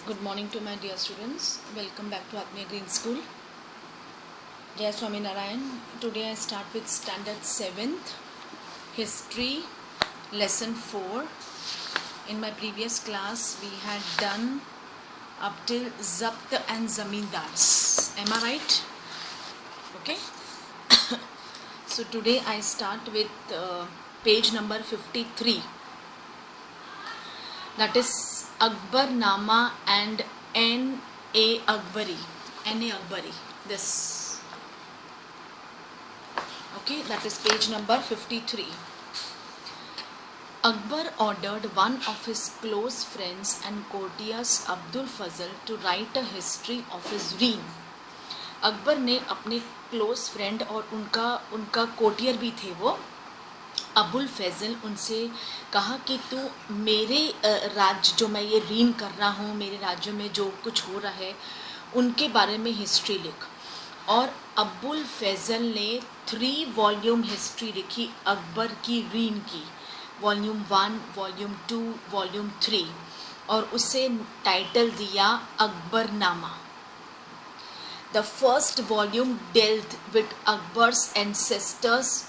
Good morning to my dear students. Welcome back to Atmiya Green School. Jai Swami Narayan. Today I start with Standard 7th History Lesson 4. In my previous class we had done up till Zabt and Zamindars. Am I right? Okay. So today I start with page number 53. That is Akbarnama and N.A. Akbari. N.A. Akbari. This. Okay, that is page number 53. Akbar ordered one of his close friends and courtiers, Abdul Fazl, to write a history of his reign. Akbar ने अपने close friend और उनका कोटियर भी थे वो अबुल फैज़ल, उनसे कहा कि तू मेरे राज्य जो मैं ये रीन कर रहा हूँ, मेरे राज्य में जो कुछ हो रहा है उनके बारे में हिस्ट्री लिख. और अबुल फैज़ल ने 3 वॉल्यूम हिस्ट्री लिखी अकबर की रीन की, वॉल्यूम 1, वॉल्यूम 2, वॉल्यूम 3, और उसे टाइटल दिया Akbarnama. The first volume dealt with Akbar's ancestors.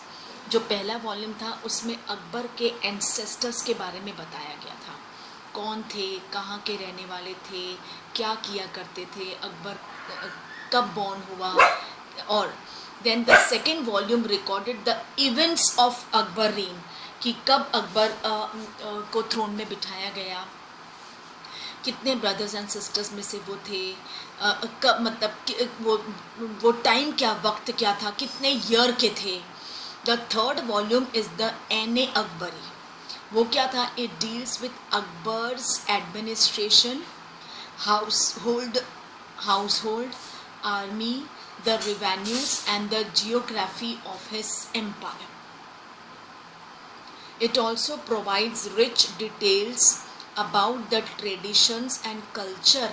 जो पहला वॉल्यूम था उसमें अकबर के एंसेस्टर्स के बारे में बताया गया था. कौन थे, कहाँ के रहने वाले थे, क्या किया करते थे, अकबर कब बॉर्न हुआ. और then the second volume recorded the events of Akbar reign, कि कब अकबर को थ्रोन में बिठाया गया, कितने ब्रदर्स एंड सिस्टर्स में से वो थे, कब मतलब वो टाइम क्या, वक्त क्या था, कितने ईयर के थे. The third volume is the N.A. Akbari. वो क्या था? It deals with Akbar's administration, household, army, the revenues and the geography of his empire. It also provides rich details about the traditions and culture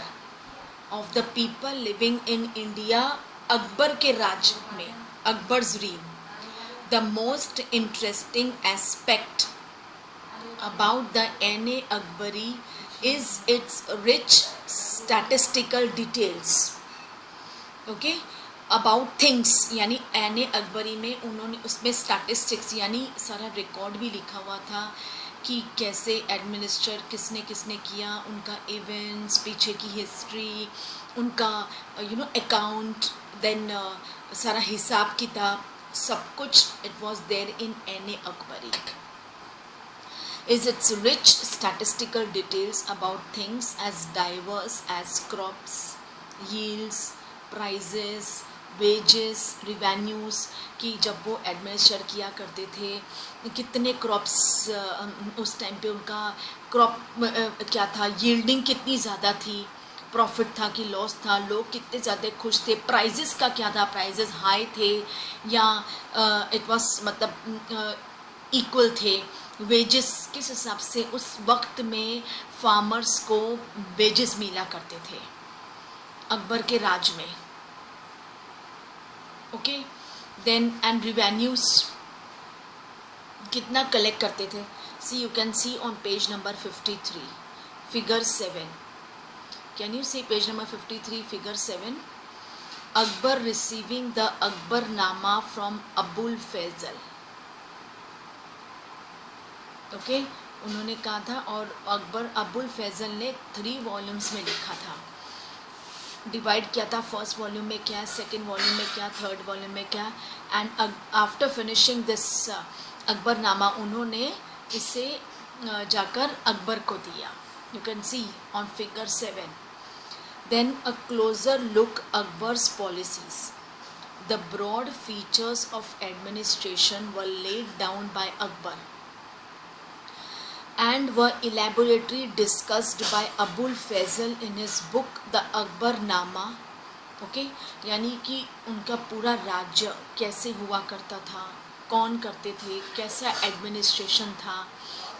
of the people living in India. Akbar के राज में, Akbar's reign. The most interesting aspect about the N.A. Akbari is its rich statistical details. Okay? About things, यानी N.A. Akbari में उन्होंने उसमें statistics यानी सारा record भी लिखा हुआ था कि कैसे एडमिनिस्ट्रेट किसने किया, उनका इवेंट्स, पीछे की हिस्ट्री, उनका अकाउंट, देन सारा हिसाब किताब, सब कुछ. It was there in N.A. Akbari. Is its rich statistical details about things as diverse as crops, yields, prices, wages, revenues, कि जब वो एडमिनिस्ट्रेट किया करते थे कितने क्रॉप्स, उस टाइम पे उनका क्रॉप क्या था, यील्डिंग कितनी ज़्यादा थी, प्रॉफिट था कि लॉस था, लोग कितने ज़्यादा खुश थे, प्राइजेस का क्या था, प्राइजेस हाई थे या इट वाज मतलब इक्वल थे, वेजेस किस हिसाब से उस वक्त में फार्मर्स को वेजेस मिला करते थे अकबर के राज में. ओके. देन एंड रिवेन्यूज कितना कलेक्ट करते थे. See you can see on page number 53 figure 7. Can you see page number 53 figure 7? Akbar receiving the Akbarnama from Abul Fazl. Okay, उन्होंने कहा था और अबुल फैज़ल ने 3 वॉल्यूम्स में लिखा था, डिवाइड किया था. फर्स्ट वॉल्यूम में क्या, सेकेंड वॉल्यूम में क्या, थर्ड वॉल्यूम में क्या. And after finishing this Akbarnama उन्होंने इसे जाकर अकबर को दिया. You can see on figure 7. Then a closer look Akbar's policies. The broad features of administration were laid down by Akbar and were elaborately discussed by Abul Fazl in his book The Akbarnama. Okay, यानी कि उनका पूरा राज्य कैसे हुआ करता था, कौन करते थे, कैसा एडमिनिस्ट्रेशन था,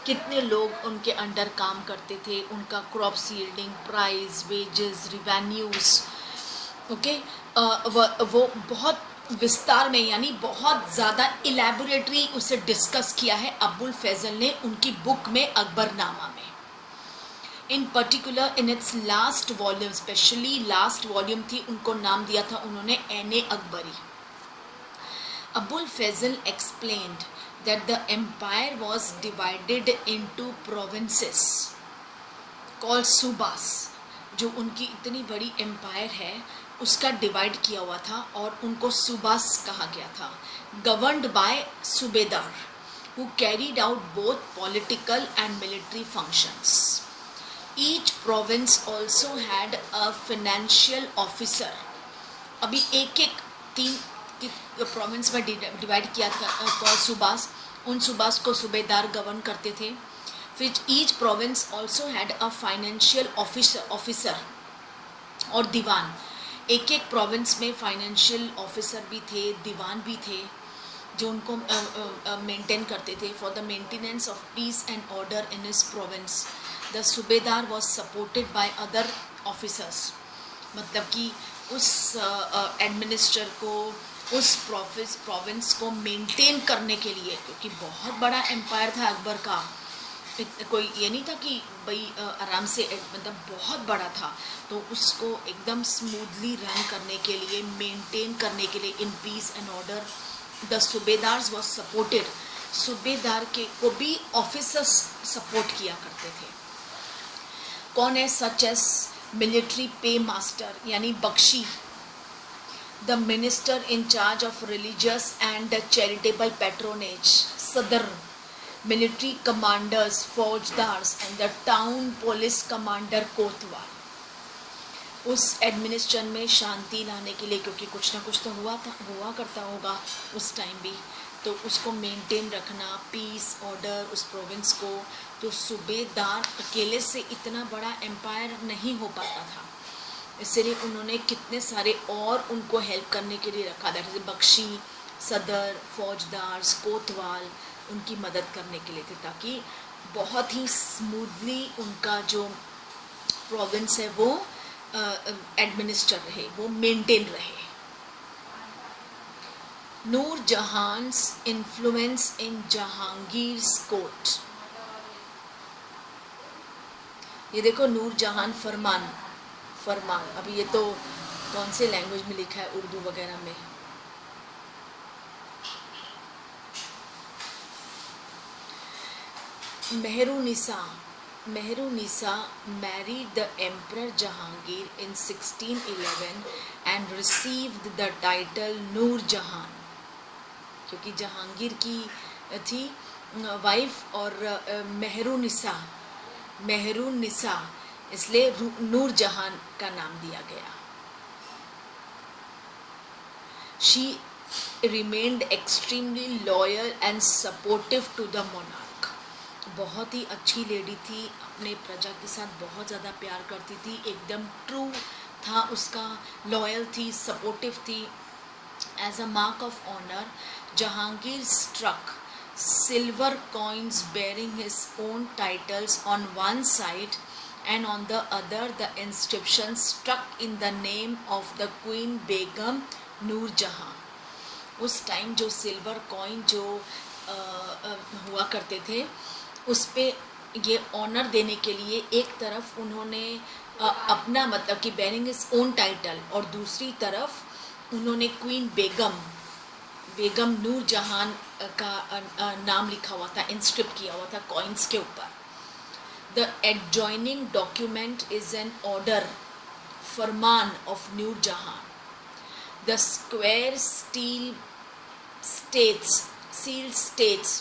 कितने लोग उनके अंडर काम करते थे, उनका crops yielding, price, wages, revenues. Okay, वो बहुत विस्तार में यानी बहुत ज़्यादा इलेबोरेटरी उसे डिस्कस किया है अबुल फैज़ल ने उनकी बुक में अकबरनामा में. In particular in its last volume, especially last volume थी, उनको नाम दिया था उन्होंने Ain Akbari. Abul Fazal explained that the empire was divided into provinces called subas. जो उनकी इतनी बड़ी एम्पायर है उसका डिवाइड किया हुआ था और उनको सुबास कहा गया था. गवर्नड बाय सूबेदार who carried out both political and military functions. Each province also had a financial officer. अभी एक एक 3 प्रोविंस में डिवाइड किया था सूबास. उन सूबास को सूबेदार गवर्न करते थे. फिर each province also had a financial officer और दीवान. एक एक प्रोविंस में फाइनेंशियल ऑफिसर भी थे, दीवान भी थे जो उनको मेंटेन करते थे. For the maintenance of peace and order in his province the subedar was supported by other officers. मतलब कि उस एडमिनिस्ट्रेटर को, उस प्रोविंस को मेंटेन करने के लिए, क्योंकि बहुत बड़ा एम्पायर था अकबर का, कोई ये नहीं था कि भाई आराम से, मतलब बहुत बड़ा था, तो उसको एकदम स्मूथली रन करने के लिए, मेंटेन करने के लिए in peace and order the subedars was supported. सूबेदार के को भी ऑफिसर्स सपोर्ट किया करते थे. कौन है? सच एस मिलिट्री पे मास्टर यानी Bakshi, the minister in charge of religious and charitable patronage, Sadr, military commanders, फौजदार्स and the town police commander कोतवाल. उस एडमिनिस्ट्रेशन में शांति लाने के लिए, क्योंकि कुछ ना कुछ तो हुआ करता होगा उस टाइम भी, तो उसको मेंटेन रखना, पीस ऑर्डर उस प्रोविंस को, तो सूबेदार अकेले से इतना बड़ा एम्पायर नहीं हो पाता था. इसलिए उन्होंने कितने सारे और उनको हेल्प करने के लिए रखा था, जैसे बख्शी, सदर, फौजदार, कोतवाल उनकी मदद करने के लिए थे, ताकि बहुत ही स्मूथली उनका जो प्रोविंस है वो एडमिनिस्टर रहे, वो मेंटेन रहे. नूर जहांस इन्फ्लुएंस इन जहांगीर्स कोर्ट. ये देखो, नूर जहान फरमान. अभी ये तो कौन से लैंग्वेज में लिखा है, उर्दू वगैरह में. Mehrunnisa married the Emperor Jahangir in 1611 and received the title नूर जहान, क्योंकि जहांगीर की थी वाइफ और मेहरुनिसा, इसलिए नूर जहान का नाम दिया गया. She remained extremely loyal and supportive to the monarch. बहुत ही अच्छी लेडी थी, अपने प्रजा के साथ बहुत ज़्यादा प्यार करती थी, एकदम ट्रू था उसका, लॉयल थी, सपोर्टिव थी. As a mark of honour Jahangir struck silver coins bearing his own titles on one side and on the other the inscription stuck in the name of the Queen Begum Noor Jahan. उस time जो silver coin जो हुआ करते थे, उस पे ये honour देने के लिए एक तरफ उन्होंने अपना, मतलब कि बेरिंग हिज ओन टाइटल, और दूसरी तरफ उन्होंने क्वीन बेगम नूर जहान का नाम लिखा हुआ था, इंस्क्रिप्ट किया हुआ था कॉइन्स के ऊपर. The adjoining document is an order, Farman of Noor Jahan. The square seal states,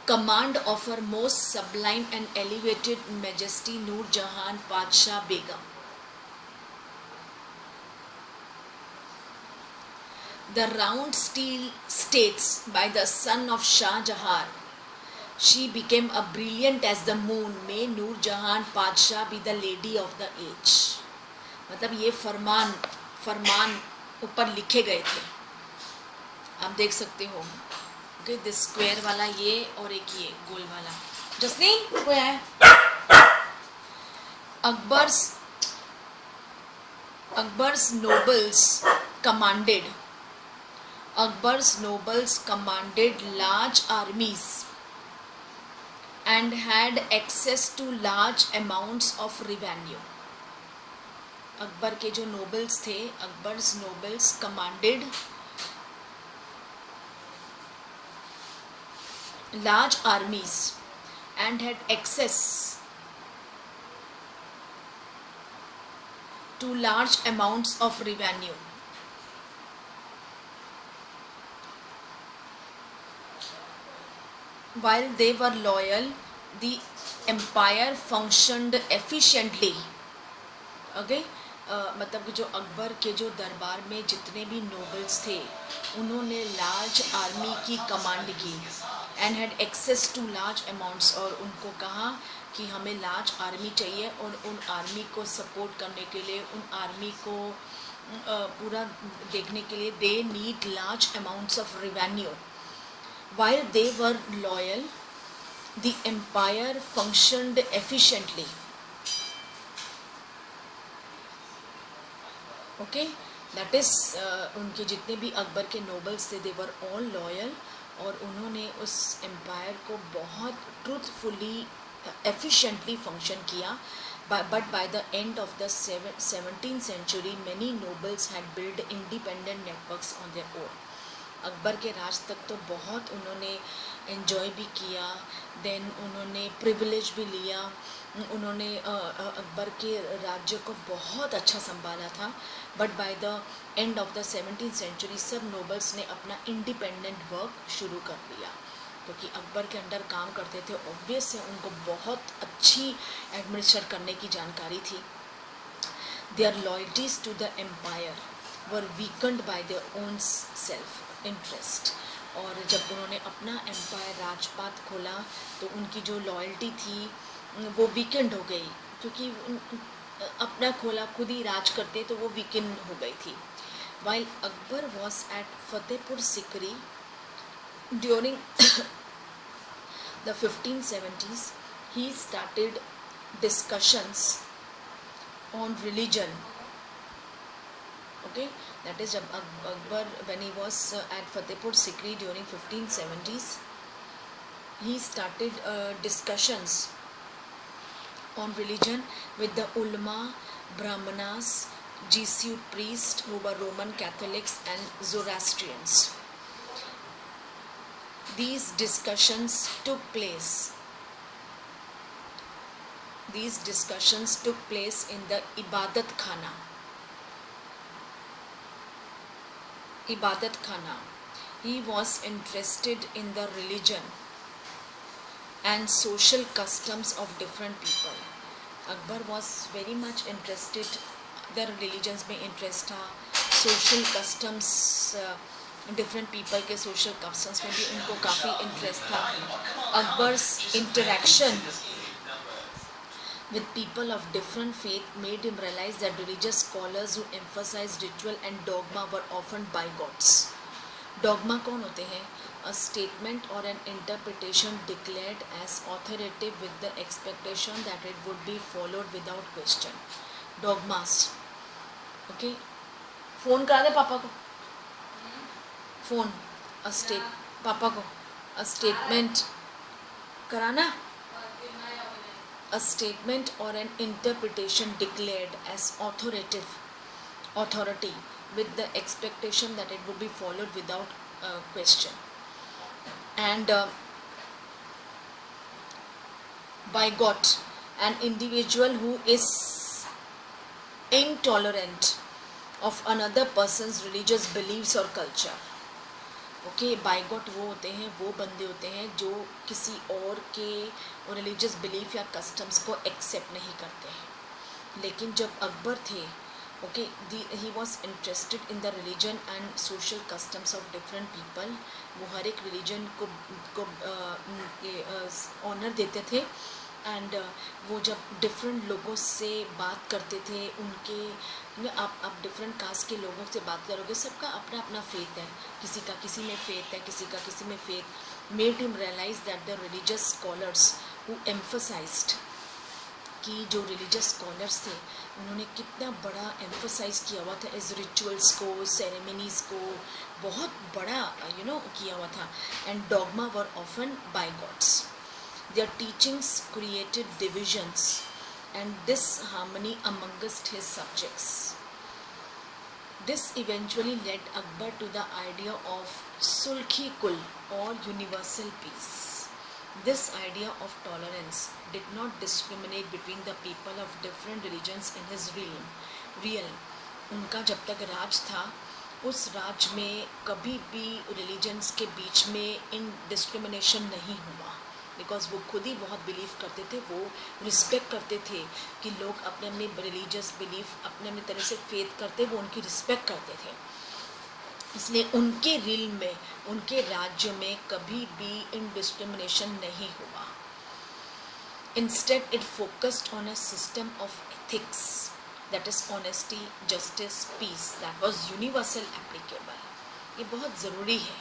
command of her most sublime and elevated majesty Noor Jahan Padshah Begum. The round steel states, by the son of Shah Jahan, she became a brilliant as the moon. May Noor Jahan Padshah be the lady of the age. मतलब ये फरमान ऊपर लिखे गए थे, आप देख सकते हो. ओके, दिस स्क्वायर वाला ये और एक ये गोल वाला. जसनीन कोई है? Akbar's nobles commanded large armies and had access to large amounts of revenue. Akbar के जो नोबल्स थे, Akbar's nobles commanded large armies and had access to large amounts of revenue. While they were loyal, the empire functioned efficiently. Okay? मतलब कि जो अकबर के जो दरबार में जितने भी नोबल्स थे उन्होंने लार्ज आर्मी की कमांड की and had access to large amounts, और उनको कहा कि हमें लार्ज आर्मी चाहिए और उन आर्मी को सपोर्ट करने के लिए, उन आर्मी को पूरा देखने के लिए they need large amounts of revenue. While they were loyal the empire functioned efficiently. Okay, that is उनके जितने भी अकबर के नोबल्स थे दे वर ऑल लॉयल, और उन्होंने उस एम्पायर को बहुत ट्रूथफुली एफिशिएंटली फंक्शन किया. But by the end of the 17th century many nobles had built independent networks on their own. Akbar के राज तक तो बहुत उन्होंने एंजॉय भी किया, देन उन्होंने प्रिविलेज भी लिया, उन्होंने अकबर के राज्य को बहुत अच्छा संभाला था. But by the end of the 17th century सब नोबल्स ने अपना इंडिपेंडेंट वर्क शुरू कर लिया, क्योंकि अकबर के अंडर काम करते थे. ऑब्वियस है उनको बहुत अच्छी एडमिनिस्ट्रेट करने की जानकारी थी. Their loyalties to the empire were weakened by their own self interest. और जब उन्होंने अपना एम्पायर राजपाट खोला तो उनकी जो लॉयल्टी थी वो वीकेंड हो गई, क्योंकि अपना खोला खुद ही राज करते तो वो वीकेंड हो गई थी. While Akbar was at Fatehpur Sikri during the 1570s, he started discussions on religion. Okay, that is जब Akbar, when he was at Fatehpur Sikri during 1570s, he started discussions on religion with the ulama, brahmanas, Jesuit priests who were Roman Catholics and Zoroastrians. These discussions took place in the Ibadat Khana. He was interested in the religion and social customs of different people. Akbar was very much interested, the religions में interest था, social customs, different people के social customs में भी उनको काफ़ी interest था. Akbar's interaction with people of different faith made him realize that religious scholars who emphasized ritual and dogma were often bigots. Dogma कौन होते हैं? A statement or an interpretation declared as authoritative with the expectation that it would be followed without question. Dogmas. Okay. Phone करा दे पापा को. Phone. पापा को a statement कराना. A statement or an interpretation declared as authority with the expectation that it would be followed without question. And bigot, an individual who is intolerant of another person's religious beliefs or culture. Okay, bigot वो होते हैं, वो बंदे होते हैं जो किसी और के रिलीजियस बिलीफ या कस्टम्स को एक्सेप्ट नहीं करते हैं. लेकिन जब अकबर थे, okay, he was interested in the religion and social customs of different people. वो हर एक रिलीजन को ऑनर देते थे. एंड वो जब डिफरेंट लोगों से बात करते थे, उनके आप डिफरेंट कास्ट के लोगों से बात करोगे, सबका अपना अपना फेथ है, किसी का किसी में फेथ है, किसी का किसी में faith. Made him realise that the religious scholars who emphasised, कि जो रिलीजियस स्कॉलर्स थे उन्होंने कितना बड़ा एम्फसाइज किया हुआ था इस रिचुअल्स को, सेरेमनीज़ को, बहुत बड़ा किया हुआ था. And dogma were often by gods. Their teachings created divisions and disharmony amongst his subjects. This eventually led Akbar to the idea of Sulhi Kul or universal peace. This idea of tolerance did not discriminate between the people of different religions in his realm. उनका जब तक राज था उस राज में कभी भी religions के बीच में इन डिस्क्रिमिनेशन नहीं हुआ, बिकॉज वो खुद ही बहुत बिलीव करते थे, वो रिस्पेक्ट करते थे कि लोग अपने अपने रिलीजियस बिलीफ अपने अपने तरह से फेथ करते, वो उनकी रिस्पेक्ट करते थे। इसलिए उनके रिल में, उनके राज्य में कभी भी इन डिस्क्रिमिनेशन नहीं हुआ। Instead it focused on a system of ethics, that is honesty, justice, peace, that was universal applicable. ये बहुत ज़रूरी है,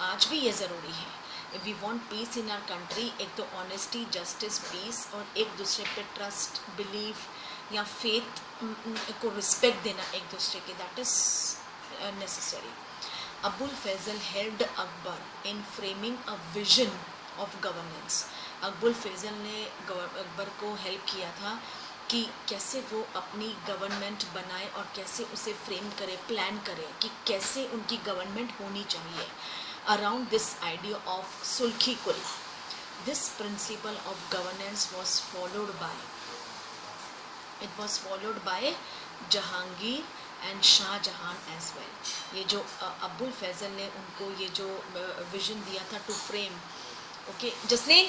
आज भी ये ज़रूरी है। If we want peace in our country, एक तो honesty, justice, peace और एक दूसरे पे trust, belief या faith को respect देना एक दूसरे के, that is necessary. Abul Fazl helped Akbar in framing a vision of governance. Abul Faizal ने अकबर को हेल्प किया था कि कैसे वो अपनी गवर्नमेंट बनाए और कैसे उसे फ्रेम करे, प्लान करे कि कैसे उनकी गवर्नमेंट होनी चाहिए। Around this idea of Sulhi Kul, this principle of governance was followed by Jahangir and Shah Jahan as well. ये जो अब्बुल फैज़ल ने उनको ये जो विजन दिया था to frame, okay Jasleen,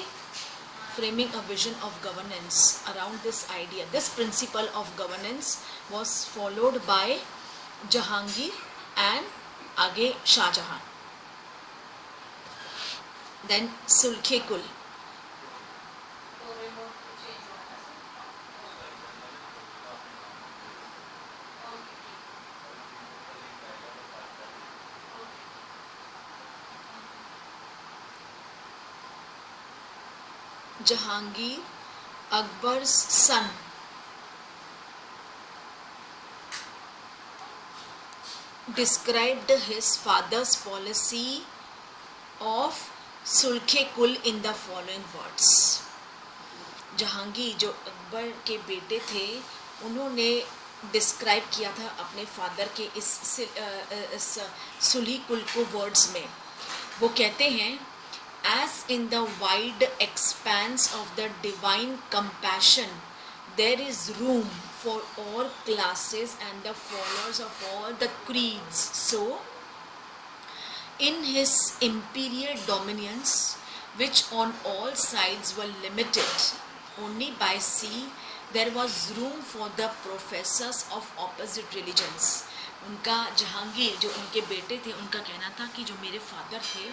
framing a vision of governance around this idea, this principle of governance was followed by Jahangir and आगे Shahjahan. then Sulhe Kul, Jahangir, Akbar's son, described his father's policy of Sulhe Kul in the following words. Jahangir जो अकबर के बेटे थे, उन्होंने describe किया था अपने father के इस सुलही कुल को वर्ड्स में। वो कहते हैं, as in the wide expanse of the divine compassion there is room for all classes and the followers of all the creeds, so in his imperial dominions, which on all sides were limited only by sea, there was room for the professors of opposite religions. उनका जहांगीर जो उनके बेटे थे, उनका कहना था कि जो मेरे फादर थे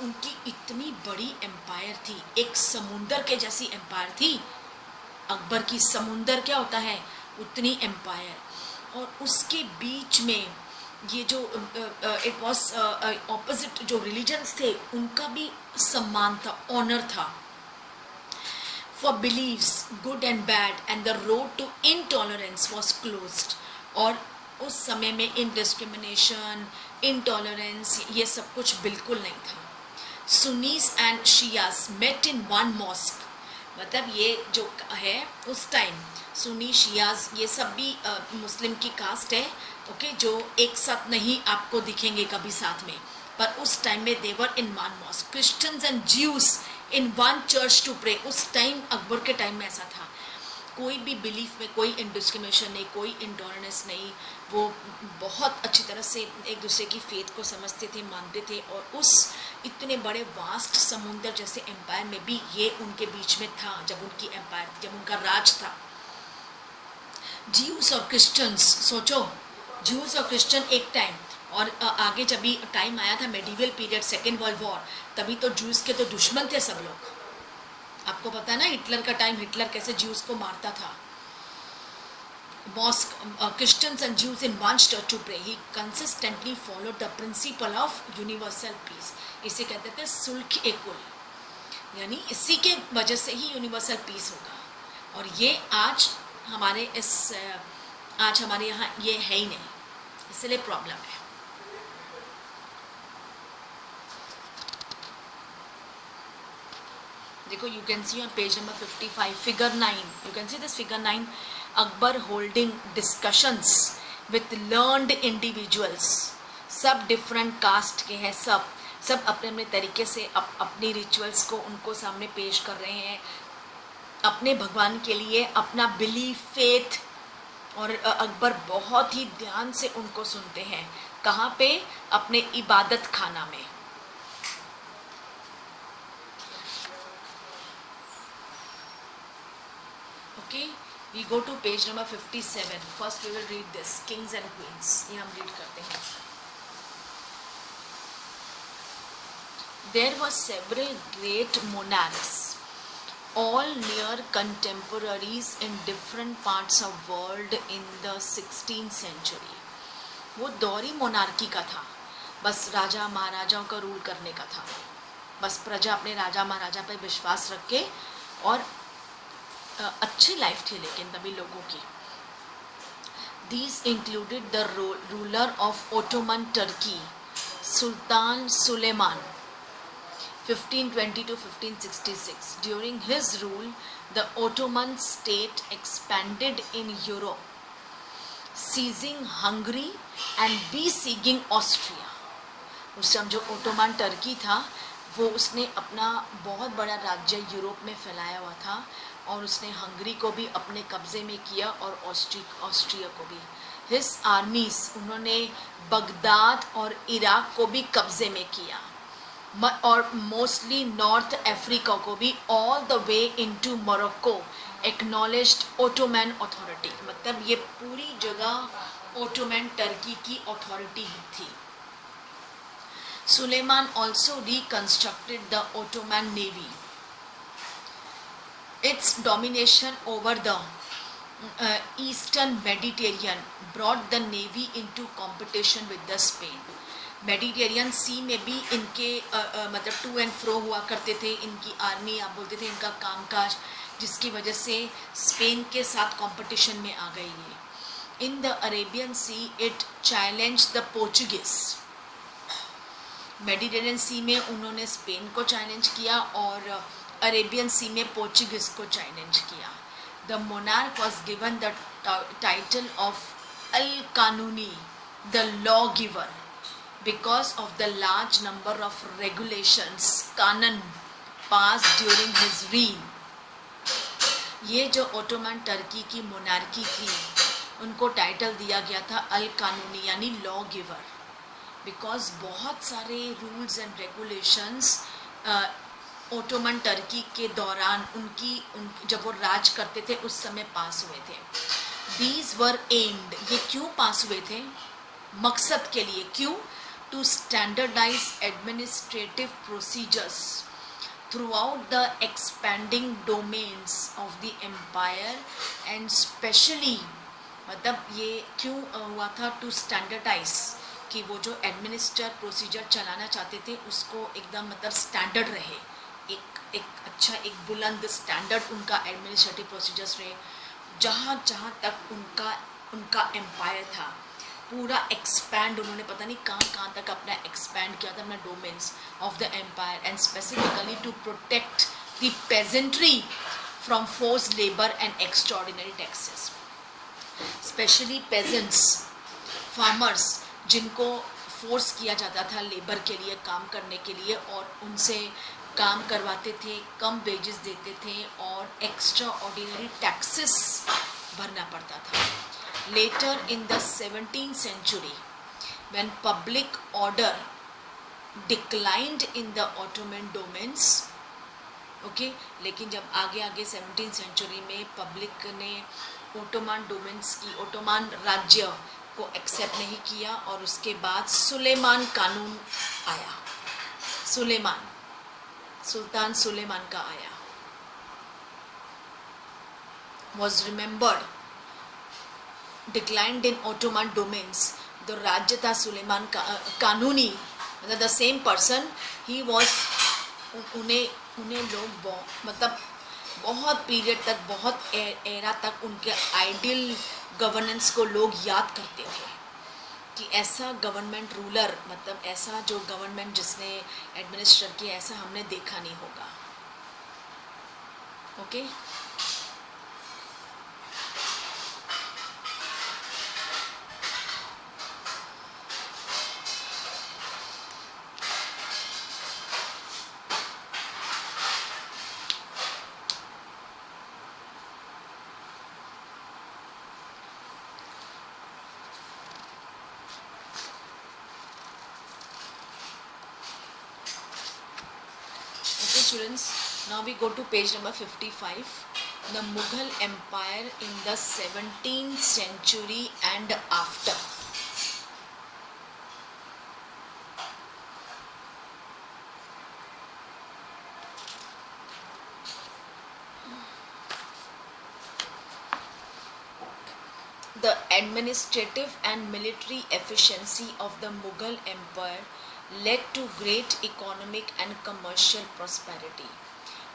उनकी इतनी बड़ी एम्पायर थी, एक समुंदर के जैसी एम्पायर थी। अकबर की समुंदर क्या होता है, उतनी एम्पायर, और उसके बीच में ये जो इट वॉज ऑपोजिट जो रिलीजन्स थे उनका भी सम्मान था, ऑनर था। For believes good and bad and the road to intolerance was closed, और उस समय में इनडिस्क्रिमिनेशन, इनटॉलरेंस ये सब कुछ बिल्कुल नहीं था। Sunnis and Shias met in one mosque, मतलब ये जो है उस टाइम सुन्नी शियाज ये सब भी मुस्लिम की कास्ट है, ओके, जो एक साथ नहीं आपको दिखेंगे कभी साथ में, पर उस टाइम में they were in one mosque, Christians and Jews in one church to pray. उस टाइम अकबर के टाइम में ऐसा था, कोई भी बिलीफ में कोई इंडिस्क्रिमिनेशन नहीं, कोई इंटॉलरेंस नहीं, वो बहुत अच्छी तरह से एक दूसरे की फेथ को समझते थे, मानते थे, और उस इतने बड़े वास्ट समुंदर जैसे एम्पायर में भी ये उनके बीच में था जब उनकी एम्पायर, जब उनका राज था। ज्यूस और क्रिश्चियंस, सोचो ज्यूस और क्रिश्चियन एक टाइम, और आगे जब भी टाइम आया था medieval period, second world war, तभी तो ज्यूस के तो दुश्मन थे सब लोग। आपको पता है ना हिटलर का टाइम, हिटलर कैसे ज्यूस को मारता था। Mosque, Christians and Jews in one church to pray. He consistently followed the principle of universal peace. इसे कहते थे सुल्ह कुल, यानी इसी के वजह से ही यूनिवर्सल पीस होगा, और ये आज हमारे यहाँ ये है ही नहीं, इसलिए प्रॉब्लम है। देखो, you can see on page number 55 figure 9, you can see this figure 9, Akbar holding discussions with learned individuals, सब डिफरेंट कास्ट के हैं, सब अपने अपने तरीके से अपनी रिचुअल्स को उनको सामने पेश कर रहे हैं, अपने भगवान के लिए अपना बिलीफ फेथ, और अकबर बहुत ही ध्यान से उनको सुनते हैं। कहाँ पे? अपने इबादत खाना में। Okay, we go to page number 57। First we will read this kings and queens, ये हम रीड करते हैं। There were several great monarchs, all near contemporaries in different parts of world in the 16th century। वो दौरी monarchy का था, बस राजा महाराजाओं का रूल करने का था, बस प्रजा अपने राजा महाराजा पर विश्वास रख के, और अच्छी लाइफ थी लेकिन तभी लोगों की। These included the ruler of Ottoman Turkey, Sultan Suleiman, 1520 to 1566. During his rule, the Ottoman state expanded in Europe, seizing Hungary and besieging Austria। उस समय जो ओटोमन टर्की था वो उसने अपना बहुत बड़ा राज्य यूरोप में फैलाया हुआ था, और उसने हंगरी को भी अपने कब्जे में किया और ऑस्ट्रिया को भी। हिज आर्मीज, उन्होंने बगदाद और इराक को भी कब्जे में किया, और मोस्टली नॉर्थ अफ्रीका को भी, all the way into Morocco acknowledged Ottoman authority. मतलब ये पूरी जगह ओटोमन टर्की की अथॉरिटी थी। Suleiman also reconstructed the Ottoman navy. Its domination over the eastern Mediterranean brought the navy into competition with the Spain. Mediterranean sea में भी इनके मतलब टू एंड फ्रो हुआ करते थे, इनकी आर्मी आप बोलते थे, इनका कामकाज, जिसकी वजह से स्पेन के साथ कंपटीशन में आ गई ये। In the Arabian sea it challenge the Portuguese. Mediterranean sea में उन्होंने स्पेन को चैलेंज किया, और अरेबियन सी में पोर्चुगीज को चैलेंज किया। The monarch was given the title of अल कानूनी, the law giver, because of the large number of regulations, canon passed during his reign। ये जो ओटोमन टर्की की मोनार्की थी, उनको टाइटल दिया गया था अल कानूनी, यानी लॉ गिवर, बिकॉज बहुत सारे rules and regulations Ottoman Turkey के दौरान जब वो राज करते थे उस समय पास हुए थे। दीज वर एम्ड, ये क्यों पास हुए थे? मकसद के लिए। क्यों? to standardize administrative procedures throughout the expanding domains of the empire, and specially, मतलब ये क्यों हुआ था? to standardize, कि वो जो एडमिनिस्ट्रेटिव प्रोसीजर चलाना चाहते थे उसको एकदम मतलब स्टैंडर्ड रहे, एक अच्छा एक बुलंद स्टैंडर्ड उनका एडमिनिस्ट्रेटिव प्रोसीजर्स रहे। जहाँ जहाँ तक उनका एम्पायर था पूरा एक्सपैंड, उन्होंने पता नहीं कहाँ तक अपना एक्सपैंड किया था, अपना domains of the empire, and specifically to protect the peasantry from forced labour and extraordinary taxes. Specially peasants, farmers, जिनको फोर्स किया जाता था लेबर के लिए, काम करने के लिए, और उनसे काम करवाते थे, कम वेजेस देते थे, और एक्स्ट्रा ऑर्डिनरी टैक्सेस भरना पड़ता था। Later in the 17th century, when public order declined in the Ottoman domains, okay, लेकिन जब आगे 17th century में पब्लिक ने ओटोमन डोमेन्स की, ओटोमन राज्य को एक्सेप्ट नहीं किया, और उसके बाद सुलेमान कानून आया, सुल्तान सुलेमान का आया, was remembered, declined in Ottoman domains। जो राज्य था सुलेमान कानूनी, मतलब the same person he was, उन्हें लोग मतलब बहुत पीरियड तक, बहुत एरा तक उनके आइडियल गवर्नेंस को लोग याद करते थे कि ऐसा गवर्नमेंट रूलर, मतलब ऐसा जो गवर्नमेंट जिसने एडमिनिस्टर किया, ऐसा हमने देखा नहीं होगा। Okay. Okay students, now we go to page number 55. The Mughal Empire in the 17th century and after. The administrative and military efficiency of the Mughal Empire led to great economic and commercial prosperity.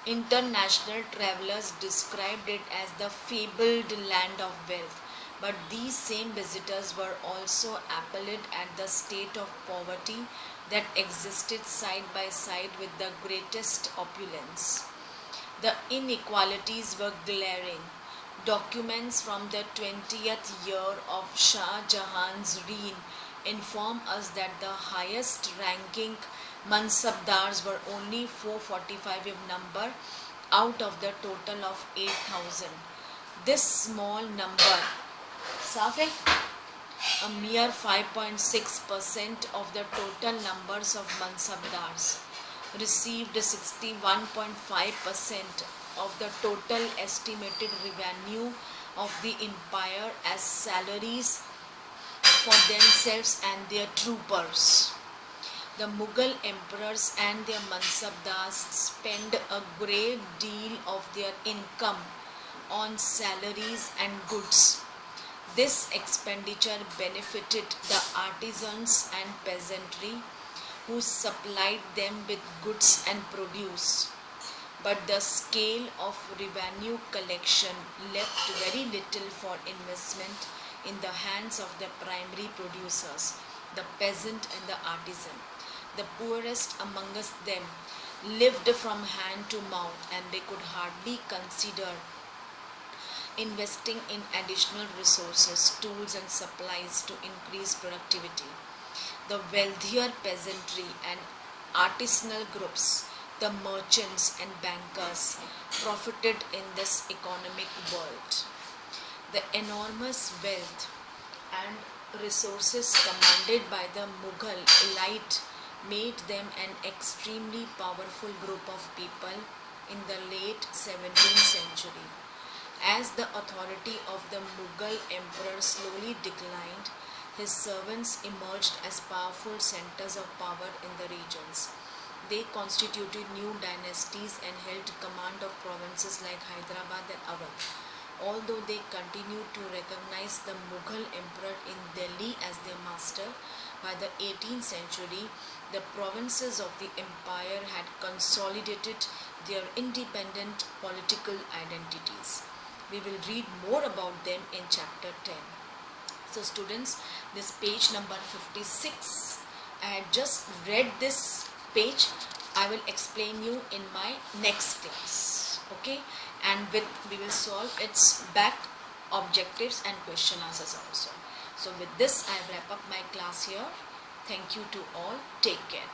International travelers described it as the fabled land of wealth, but these same visitors were also appalled at the state of poverty that existed side by side with the greatest opulence. The inequalities were glaring. Documents from the 20th year of Shah Jahan's reign inform us that the highest ranking Mansabdars were only 445 in number out of the total of 8,000. This small number, साफ है, a mere 5.6% of the total numbers of Mansabdars, received 61.5% of the total estimated revenue of the empire as salaries for themselves and their troopers. The Mughal emperors and their Mansabdars spent a great deal of their income on salaries and goods. This expenditure benefited the artisans and peasantry who supplied them with goods and produce. But the scale of revenue collection left very little for investment in the hands of the primary producers, the peasant and the artisan. The poorest amongst them lived from hand to mouth, and they could hardly consider investing in additional resources, tools and supplies to increase productivity. The wealthier peasantry and artisanal groups, the merchants and bankers, profited in this economic world. The enormous wealth and resources commanded by the Mughal elite made them an extremely powerful group of people in the late 17th century. As the authority of the Mughal emperor slowly declined, his servants emerged as powerful centers of power in the regions. They constituted new dynasties and held command of provinces like Hyderabad and Awadh. Although they continued to recognize the Mughal emperor in Delhi as their master, by the 18th century, the provinces of the empire had consolidated their independent political identities. We will read more about them in chapter 10. So students, this page number 56, I had just read this page. I will explain you in my next class. Okay, and we will solve its back objectives and question answers also. So with this, I wrap up my class here. Thank you to all. Take care.